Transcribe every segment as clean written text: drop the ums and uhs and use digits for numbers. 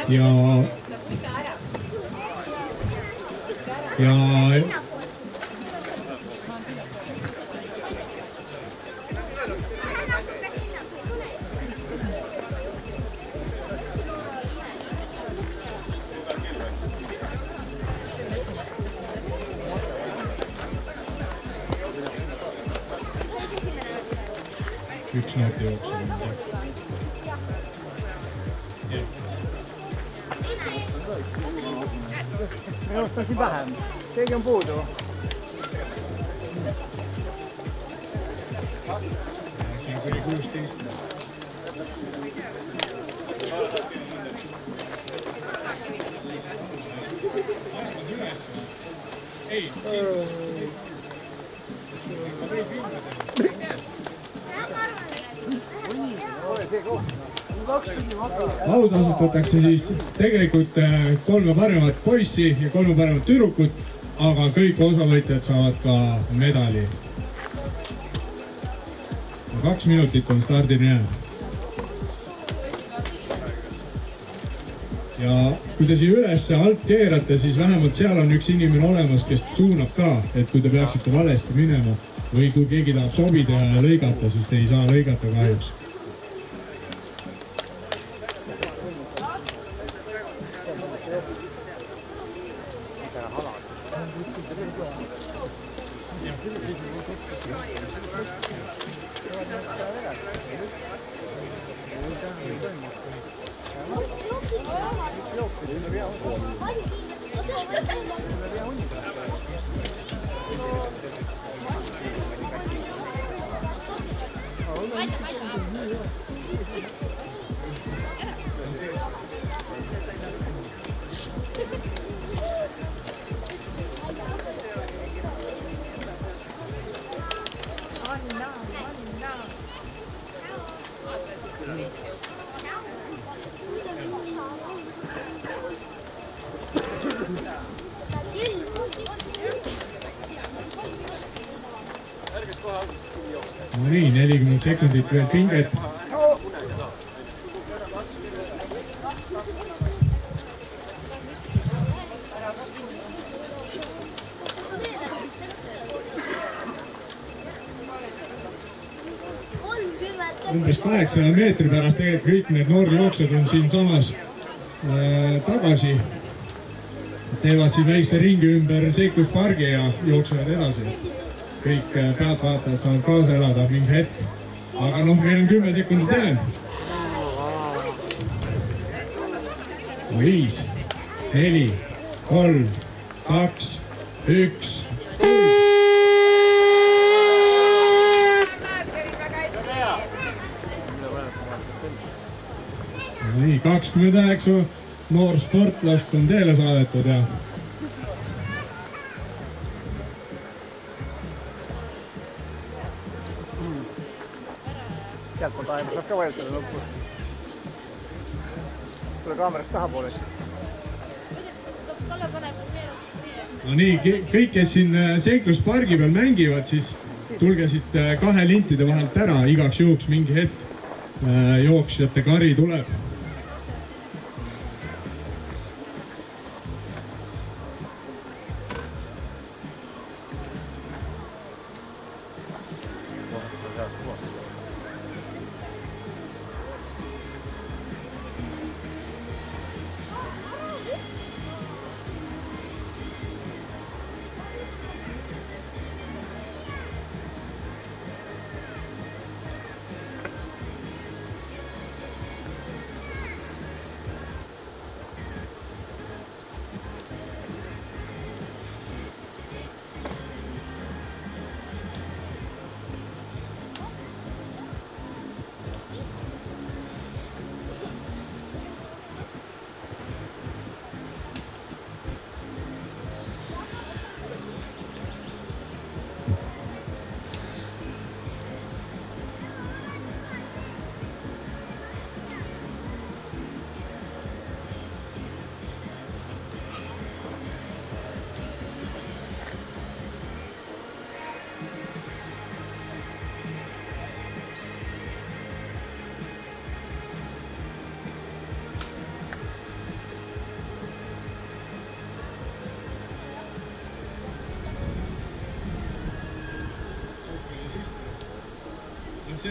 ja üks nooti jookseb. Minust on siin vähem. Keegi on puudu. Siin kuni 16. Ei, autasustatakse siis tegelikult 3 paremat poissi ja 3 paremat tüdrukut, aga kõik osavõitjad saavad ka medali. 2 minutit on stardini jäänud. Ja kui te siia üles alt keerate, siis vähemalt seal on üks inimene olemas, kes suunab ka, et kui te peaksite valesti minema või kui keegi tahab sobida ja lõigata, siis te ei saa lõigata kahjuks. No nii, 40 sekundit veel pinget. Umbes 800 meetri pärast tegelikult kõik need noorjooksjad on siinsamas tagasi. Teevad siin väikse ringi ümber seikluspargi ja jooksevad edasi. Kõik pealtvaatajad saavad kaasa elada mingi hetk. Aga noh, meil on 10 sekundit jäänud. 5, 4, 3, 2, 1. Nii, 29 noor sportlast on teele saadetud ja sealtpoolt aega saab ka vajutada lõppu. Tule kaamerast tahapoole. No nii, kõik, kes siin seikluspargi peal mängivad, siis tulge siit 2 lintide vahelt ära, igaks juhuks mingi hetk jooksjate kari tuleb.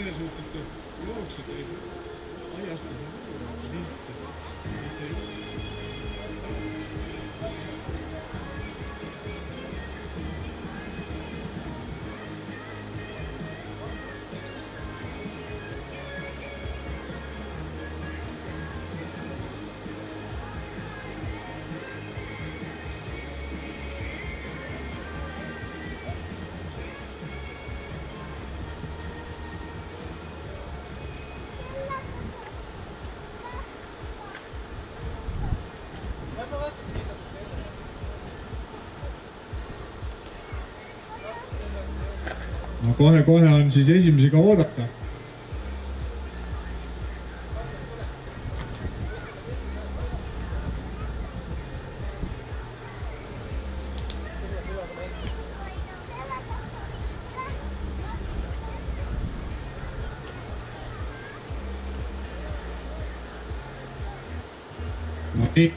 selles suhtes, et jooksjad ei aiasta no kohe-kohe on siis esimesega oodata. No nii.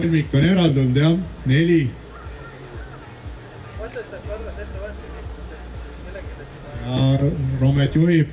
Kolmik on eraldunud jah, 4. Ja Romet juhib.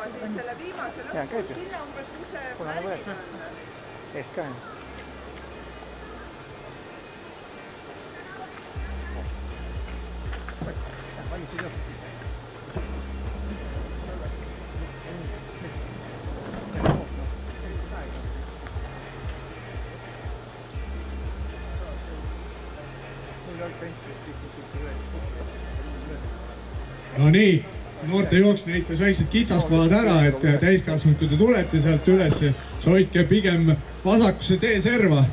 Siis selle viimase lõppu, sinna umbes kuse märgid on. Eest ka. Valitsid jah. No nii, noorte jooks näitas väiksed kitsaskohad ära, et täiskasvanud, kui te tulete sealt üles, siis hoidke pigem vasakusse teeserva,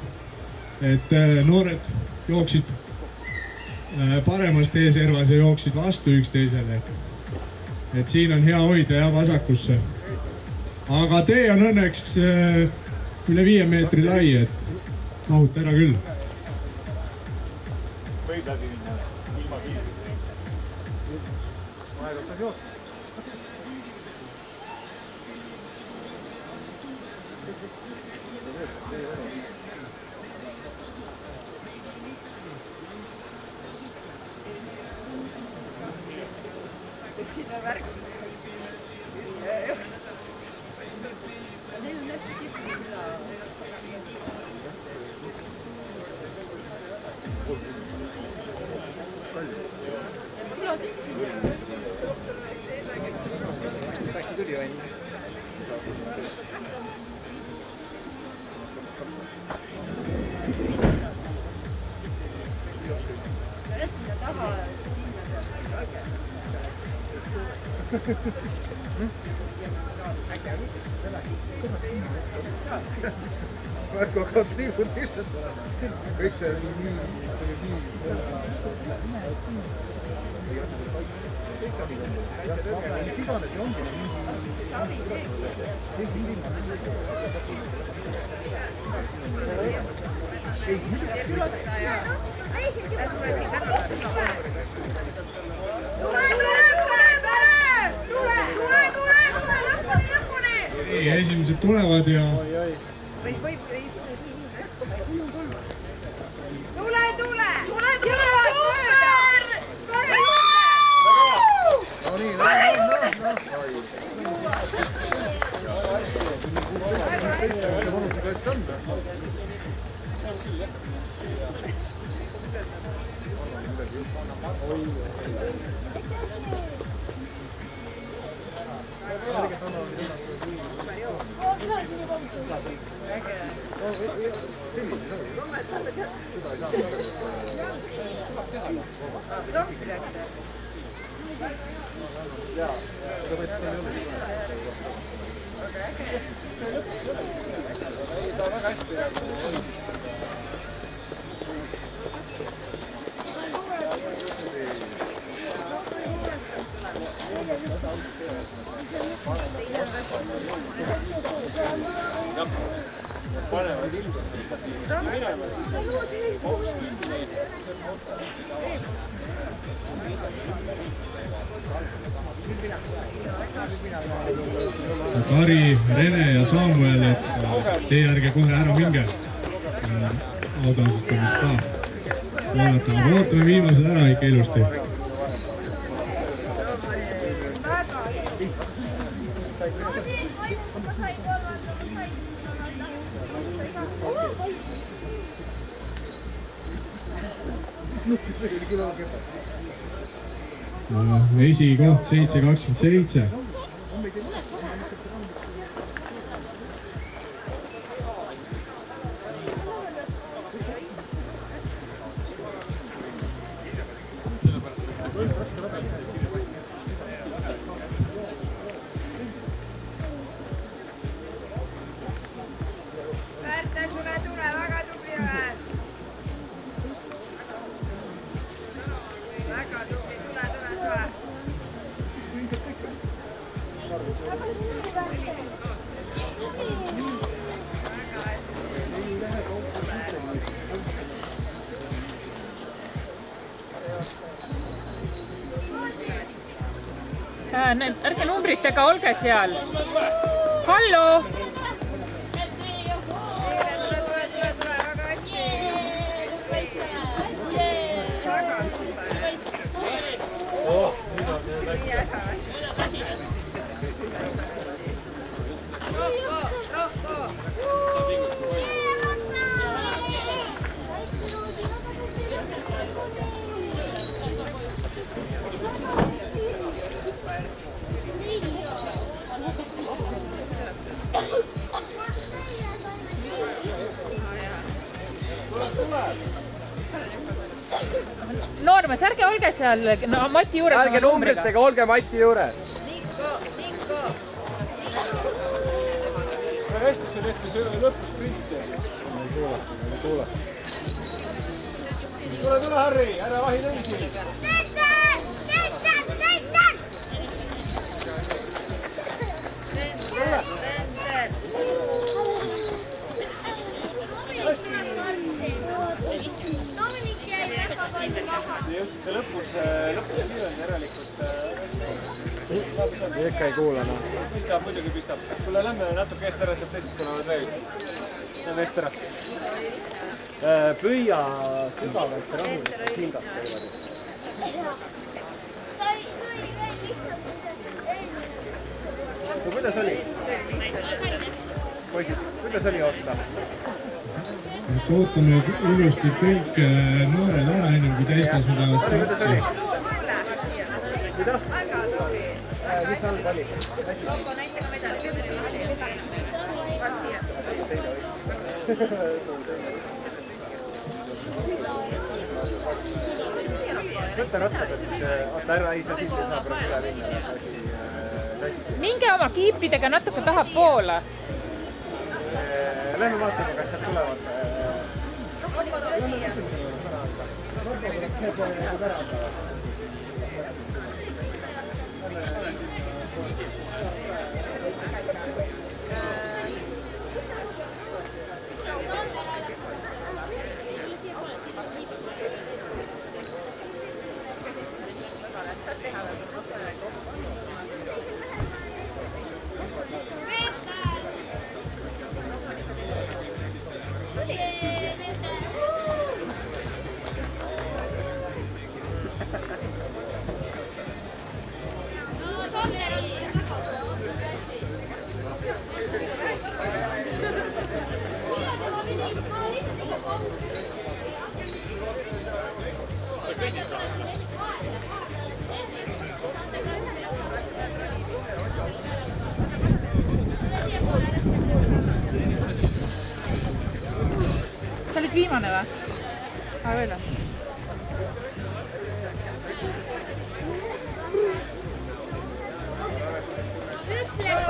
et noored jooksid paremas teeservas ja jooksid vastu üksteisele. Et siin on hea hoida ja vasakusse. Aga tee on õnneks üle 5 meetri lai, et mahute ära küll. Võib läbi minna ilma piiri. Vaheldustas jooksu. Siin on värk. Neil on hästi kihvt. Sina sõitsid. Hästi tuli välja. Sinna taha, sinna Värsk hakkavad liigud lihtsalt kõik see nii esimesed tulevad ja panevad ilmselt ikkagi minema, siis on hops kinni. Kari, Rene ja Samuel, et teie ärge kohe ära minge autoasustamist ka. Ootame viimased ära ikka ilusti. Esikoht 7.27. Ärge numbritega, olge seal. Hallo! Noormees, ärge olge seal Mati juures. Ärge numbritega, olge Mati juures. Hästi see tehti selle lõpusprint. Tule, Harri, ära vahi lõisi. Te jõudsite lõpus kiirelt järelikult. Ikka ei kuula, noh. Pistab, muidugi pistab. Kuule, lähme natuke eest ära, sealt teised tulevad veel. Lähme eest ära. Püüa sügavalt rahulikult hingata niimoodi. No kuidas oli? Poisid, kuidas oli joosta? Ootame ilusti kõik noored ära enne kui täiskasvanud Kuidas oli? Mida? Mis all oli? Võtta rattad, et ära ei saa sisse saab üle minna sassi. Minge oma kiipidega natuke tahapoole. lähme vaatame, kas sealt tulevad. Sa olid viimane või? Veel on. Üks läks.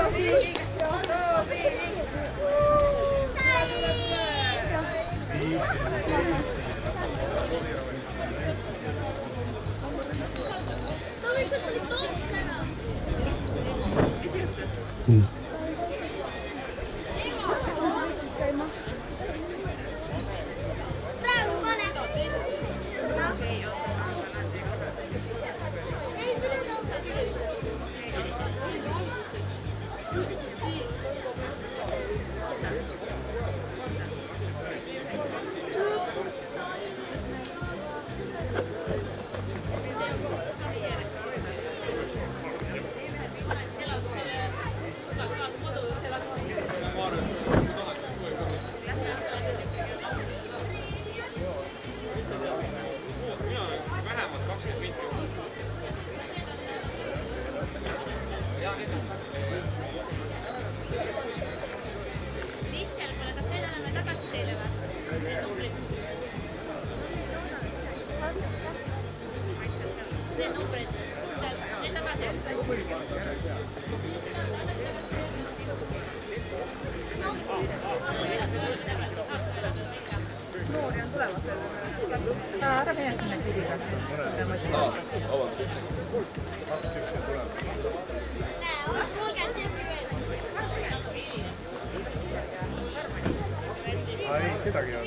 Ära mine sinna kiriga. Ai, kedagi ei ole.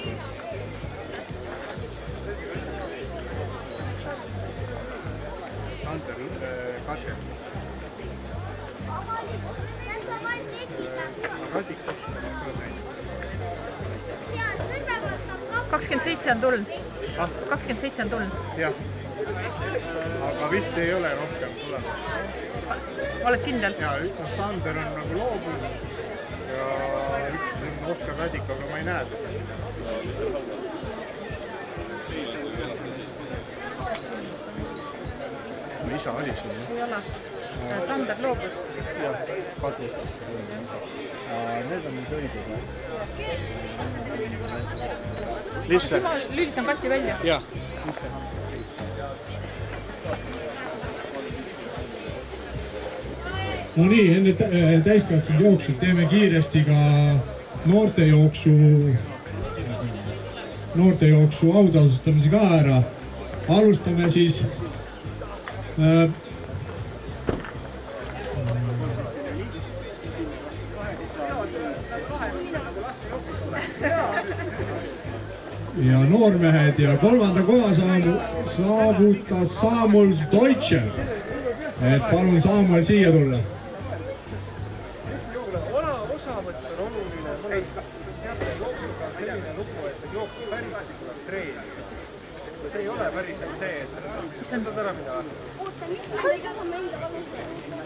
Sander katkestas. Radikust on ka näinud. 27 on tulnud. 27 on tulnud. Jah. Aga vist ei ole rohkem tulemas. Oled kindel? Ja Sander on nagu loobunud ja üks on Oskar Radik, aga ma ei näe seda. Isa oli siin, jah? Ei ole. Sander loobus. Jah, katkestas. Need on nüüd õiged. Lisse. Lülitan kasti välja. Jah, lisse. No nii, enne täiskasvanud jooksu teeme kiiresti ka noortejooksu autasustamise ka ära. Alustame siis ja noormehed ja kolmanda koha saavutas Samuel Stoitšev. Et palun Samuel siia tulla. Osavõtt on oluline. Teate, jooksuga on selline lugu, et jooksu päriselt tuleb treenida. See ei ole päriselt see, et saad ära mida. Ma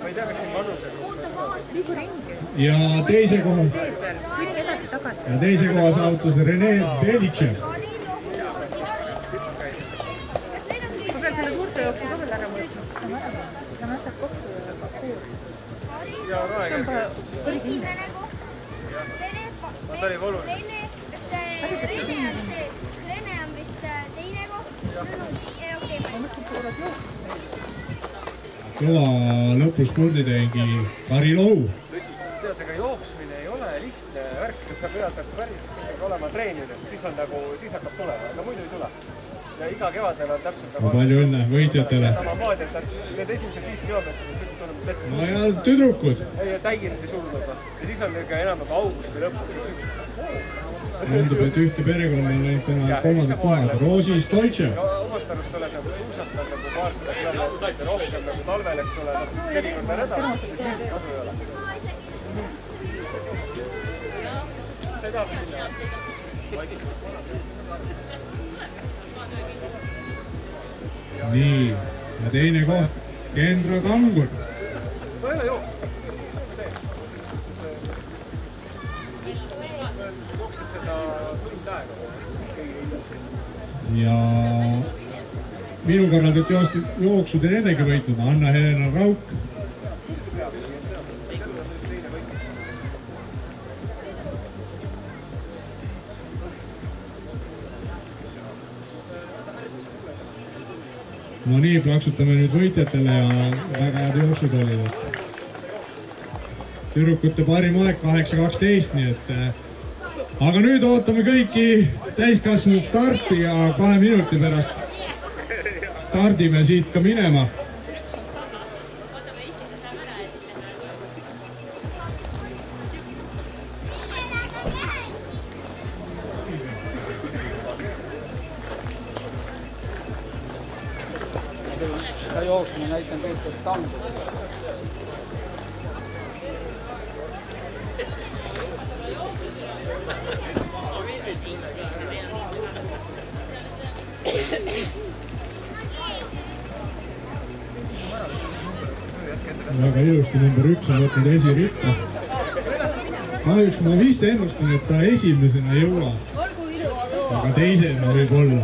ei tea, kas siin vanused ja teise koha saavutas Rene Belitšev. Ma pean selle suurte jooksu ka veel ära mõõtma, siis saame asjad kokku ja raega. Esimene koht. Ta oli oluline. Rene on vist teine koht. Kõva lõpuspurdi tegi Kari Lohu. Teate, ka jooksmine ei ole lihtne värk. sa pead nagu päriselt ikkagi olema treeninud, siis on nagu, siis hakkab tulema, aga muidu ei tule. Ja iga kevadel on täpselt nagu... Palju õnne võitjatele. Samamoodi, et need esimesed 5 kilomeetrit tuleb täiesti no ja tüdrukud. Täiesti surnud. Ja siis on ikka enam augusti lõpus. Tundub, et ühte perekonna on neid täna kolmandat kohad. Roosi Stoitšev. Omast arust oled nagu suusatab nagu paarsada kilomeetrit rohkem nagu talvel, eks ole, 4 korda nädal, siis mingit kasu ei ole. Sa ei taha minna? Nii, ja teine koht, Kendra Kangur. No ei ole jooks. Jooksid seda tund aega. Ja minu korraldud jooksud on ennegi võitnud Anna-Helena Rauk. No nii, plaksutame nüüd võitjatele ja väga head jooksud olid. Tüdrukute parim aeg 8.12, nii et... Aga nüüd ootame kõiki täiskasvanud starti ja 2 minuti pärast stardime siit ka minema. Seda jooksma näitan kõik, et tangu. Väga ilusti number 1 on võtnud esiritta. Kahjuks ma vist ennustan, et ta esimesena ei jõua. Aga teisena võib olla.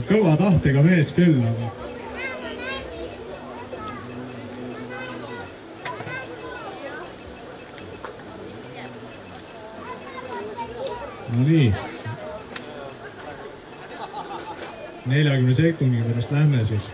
Kõva tahtega mees küll, aga... No nii. 40 sekundi pärast lähme siis.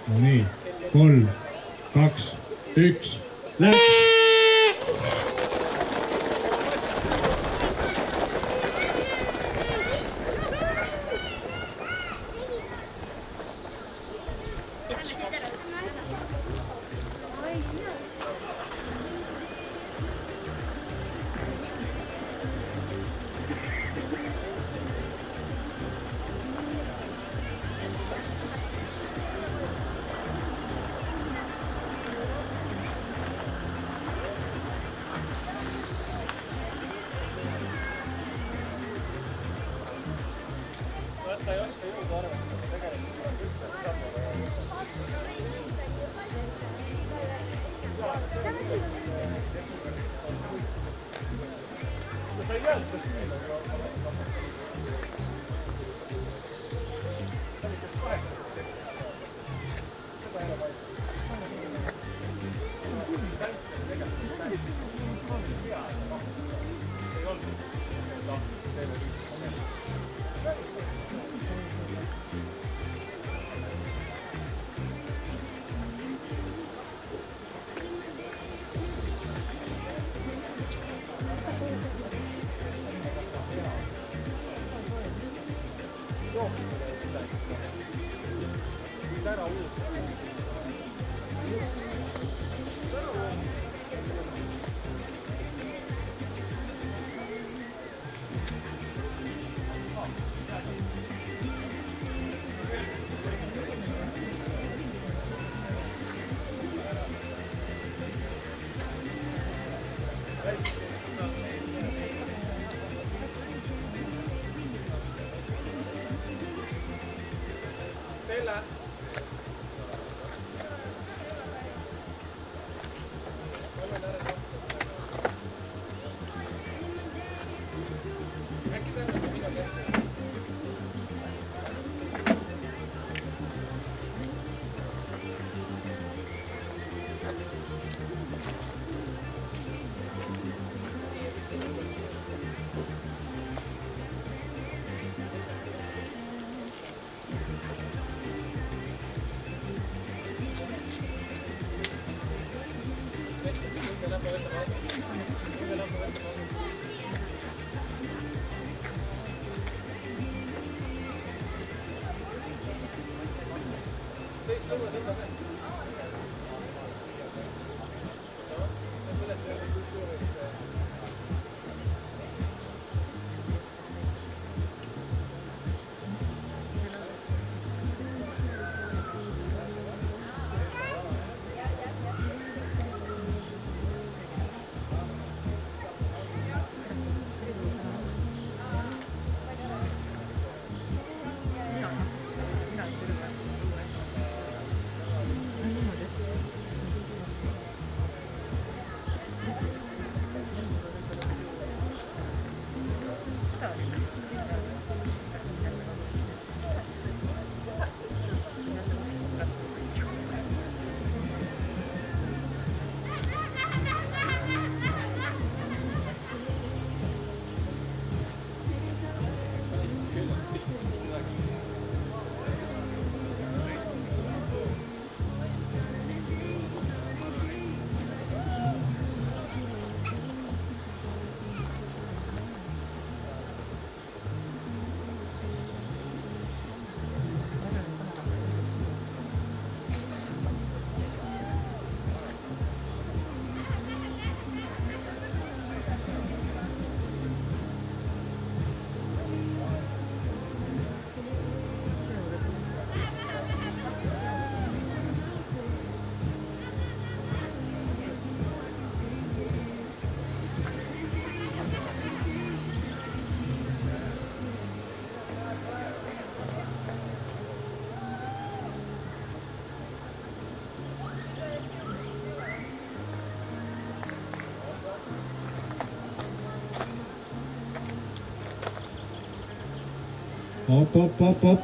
No nii, 3, 2, 1, läks! Ta ei oska jõudu arvestada, tegelikult sa ei jäeta siin, aga... Op.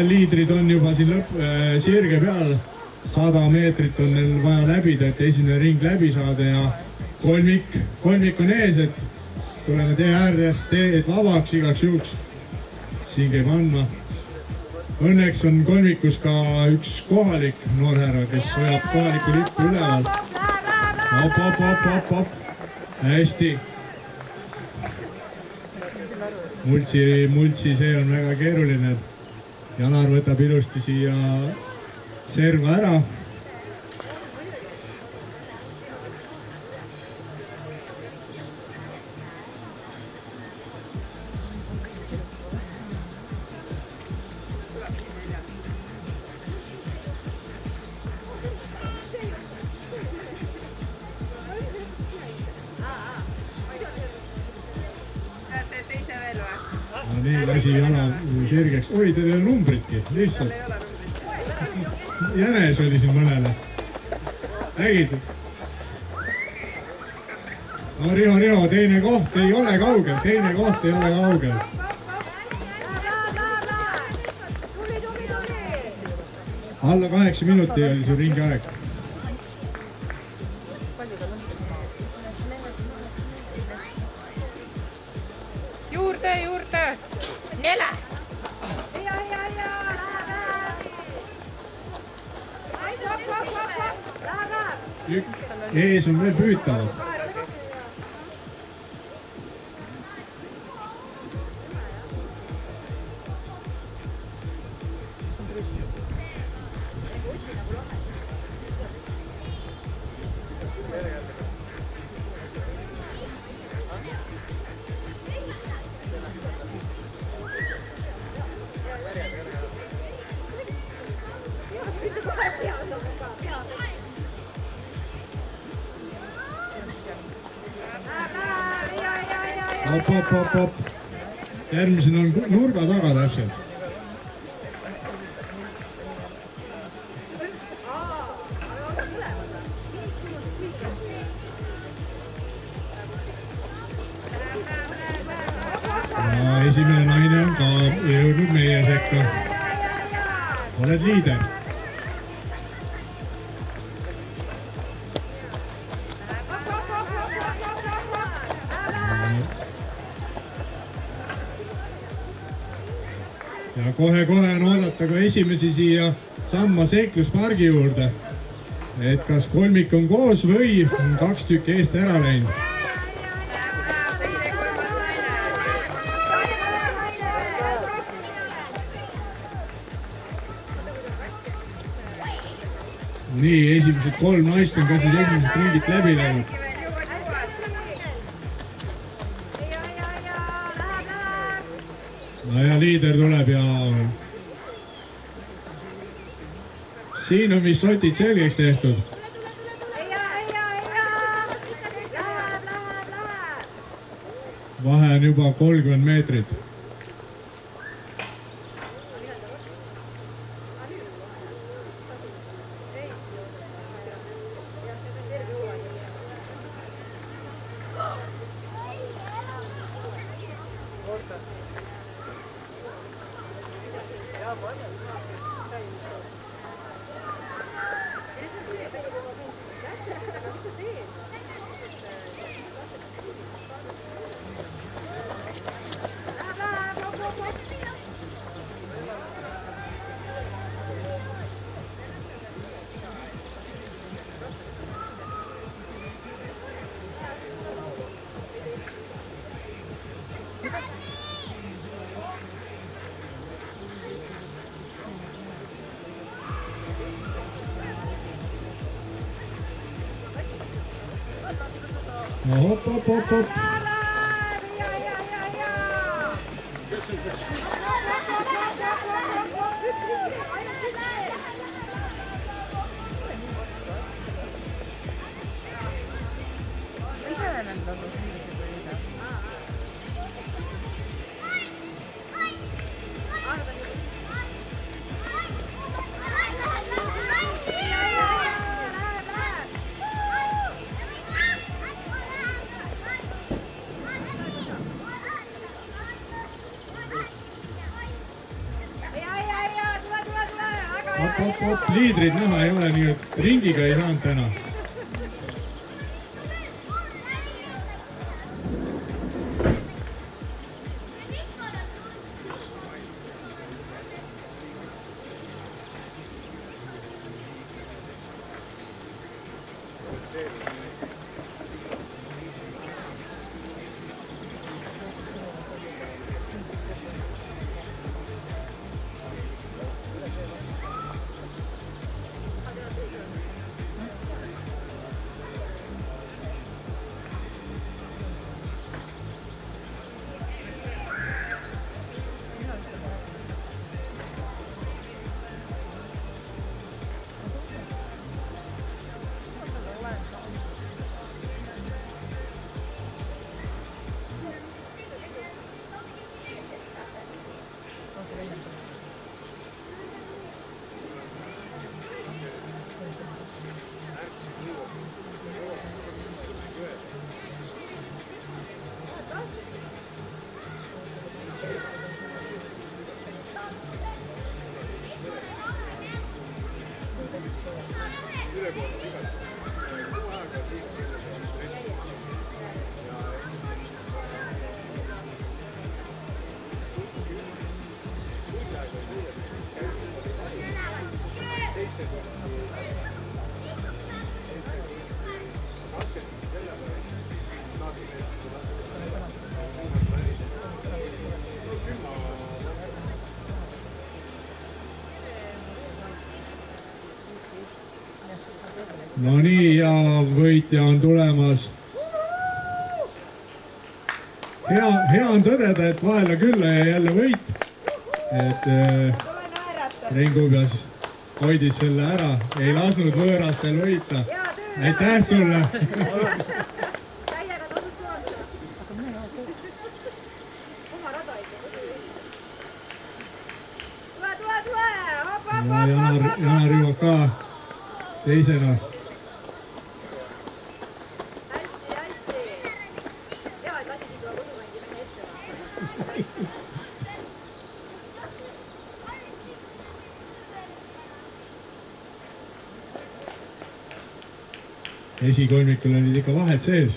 Liidrid on juba siin sirge peal, 100 meetrit on neil vaja läbida, et esimene ring läbi saada ja kolmik on ees, et tuleme tee äärde, teed vabaks igaks juhuks. Siin käib andma. Õnneks on kolmikus ka üks kohalik noorhärra, kes hoiab kohalikku lippu üleval. Op. Hästi. Multsi, see on väga keeruline. Janar võtab ilusti siia serva ära. Nii lasi jala sirgeks. Oi, teil ei ole numbritki, lihtsalt. Jänes oli siin mõnele. Nägid? No Riho, teine koht ei ole kaugel, Alla 8 minuti oli su ringi aeg. Juurde. 4. Ees on veel püütavad. Op. Järgmisena on nurga taga täpselt. Ja esimene naine on ka jõudnud meie sekka. Oled liider. Ja kohe on oodata ka esimesi siia samma seikluspargi juurde. Et kas kolmik on koos või on 2 tükki eest ära läinud. Nii, esimesed 3 naist on ka siis esimesed ringid läbi läinud. No ja liider tuleb ja siin on vist sotid selgeks tehtud. Vahe on juba 30 meetrit. No hop. Liidrid näha ei ole, nii et ringiga ei saanud täna. No nii, ja võitja on tulemas. Hea on tõdeda, et vahele küll jälle võit. Et Ringubjas hoidis selle ära, ei lasnud võõrastel võita. Aitäh sulle! Täiega tasub tuhandada. Oma rada ikka. Tule! Janar jõuab ka teisena. Hästi. Hea, et lasid ikka kodumängida mehe ette. Esikolmikul olid ikka vahed sees.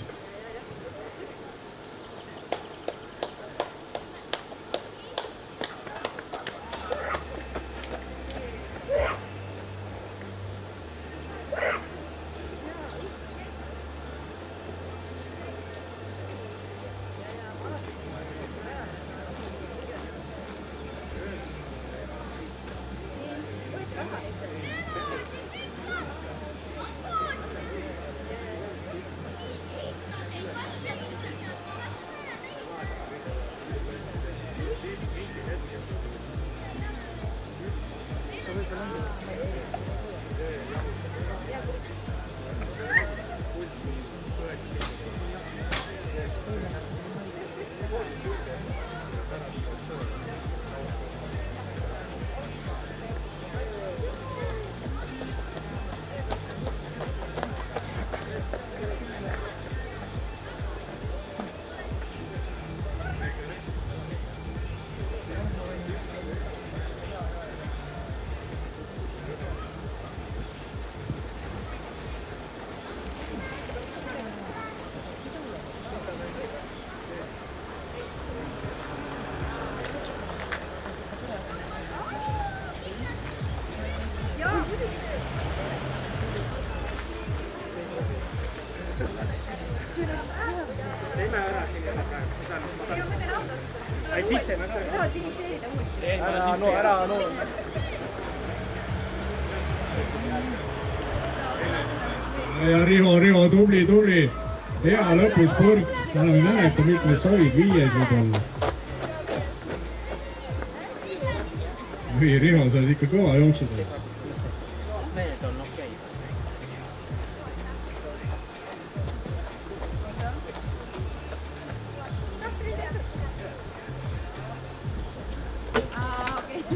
Teeme ära siin jälle praegu, siis on, ma saan. Ei, ma teen autost. Ei, siis teeme ka. Tahad finišeerida uuesti? Ära noor. Ja Riho, tubli. Hea lõpuspurt. Ma ei mäleta, mitmes sa olid, 5 võib-olla. Või Riho, sa oled ikka kõva jooksud. Need on okei.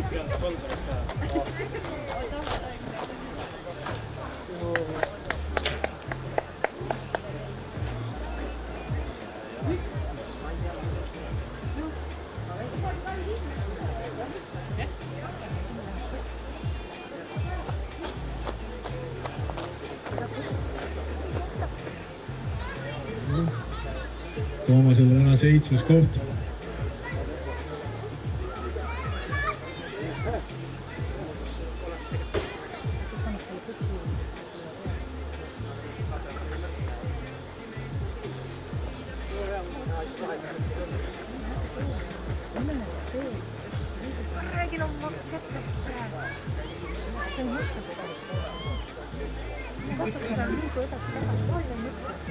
Pean sponsorit ka. Toomasel täna 7. koht. kõigil on kätes praegu. See on mõtleb. Ma vaatan seda liigu edasi tagasi. See on mõtleb.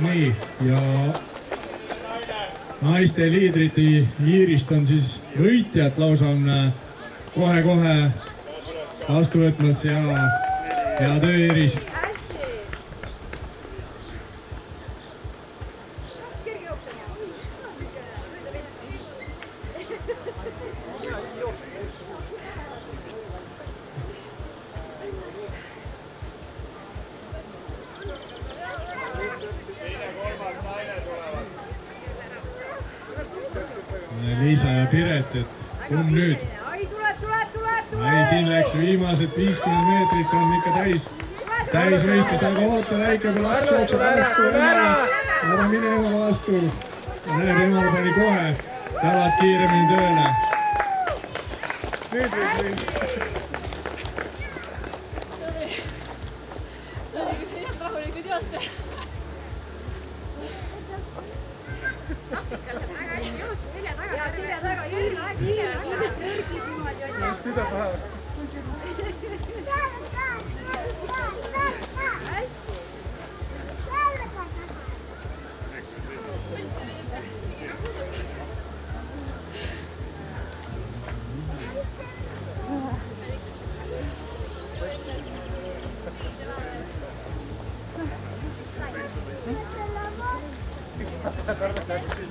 Nii, ja naiste liidrite Iirist on siis võitjad lausa on kohe-kohe vastu võtmas ja hea töö Iiris. Liisa ja Piret, et kumb nüüd? Ai, tuleb! Ai, siin läks viimased 50 meetrit on ikka täis võistlus, aga oota väike, kui laps jookseb vastu, ära minema vastu. Näed, emal pani kohe jalad kiiremini tööle. Nüüd võib. Rahulikud joosta. Ja selja taga, jõrgid niimoodi on. Süda pähe. Hästi.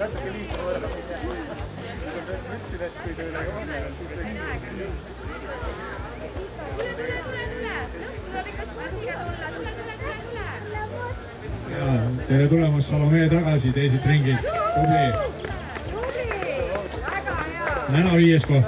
Natuke liitu võrra. Mõtlesin, et kui teile ei ole. Ja, tere tulemast Salomee tagasi teiselt ringilt. Tubli. Väga hea! Näna 5. koht.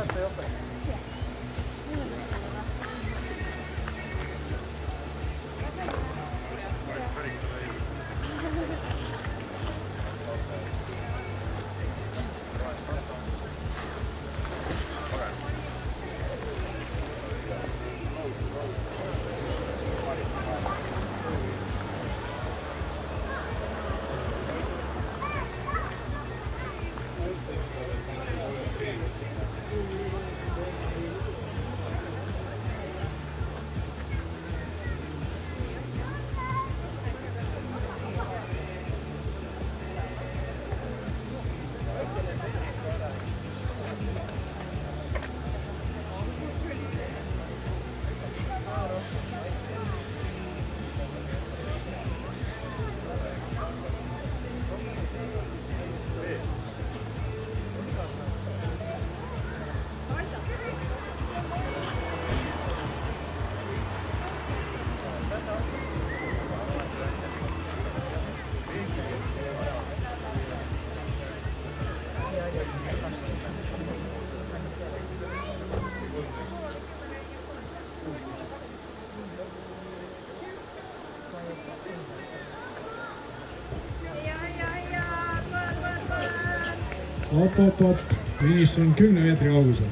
Op, finiš on 10 meetri kaugusel.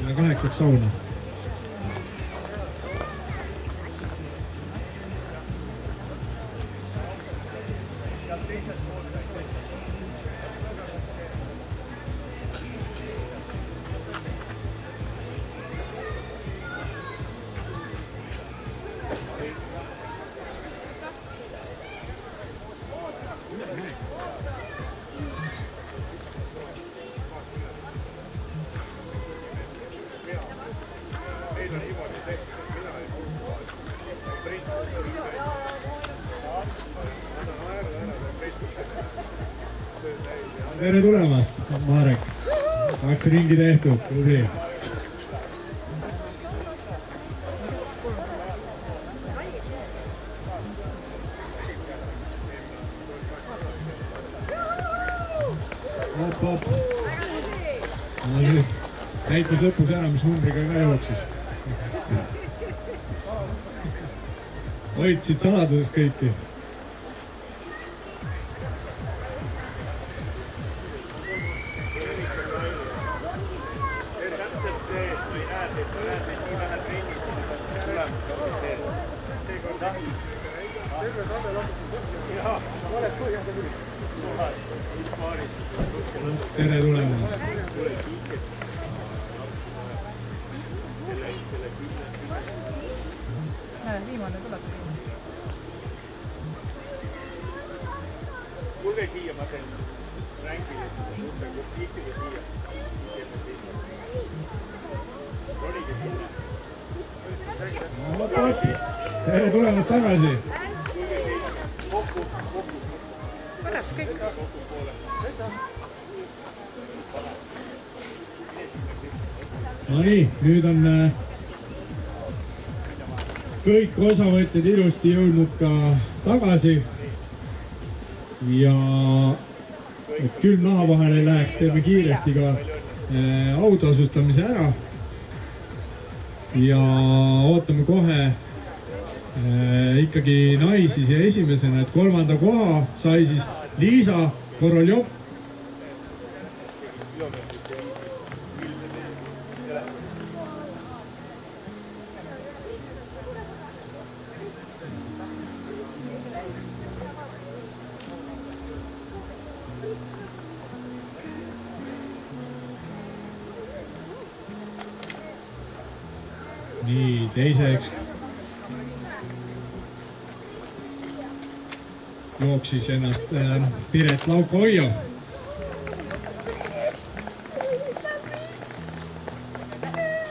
Ja 8 sauna. tere tulemast, Marek. 2 ringi tehtud, tubli. Hop. No nüüd näitas lõpus ära, mis numbriga ka jooksis. Hoidsid saladuses kõiki. Tere tulemast. Viimane tuleb. Tulge siia, ma teen rängile, istige siia. Ronige sinna. Tere tulemast tagasi. Pärast kõik. No nii, nüüd on kõik osavõtjad ilusti jõudnud ka tagasi. Ja et külm naha vahele ei läheks, teeme kiiresti ka autasustamise ära. Ja ootame kohe ikkagi naisi siia esimesena, et 3. koha sai siis Liisa Koroljov. Nii, teiseks jooksis ennast Piret Lauko-Hoiu.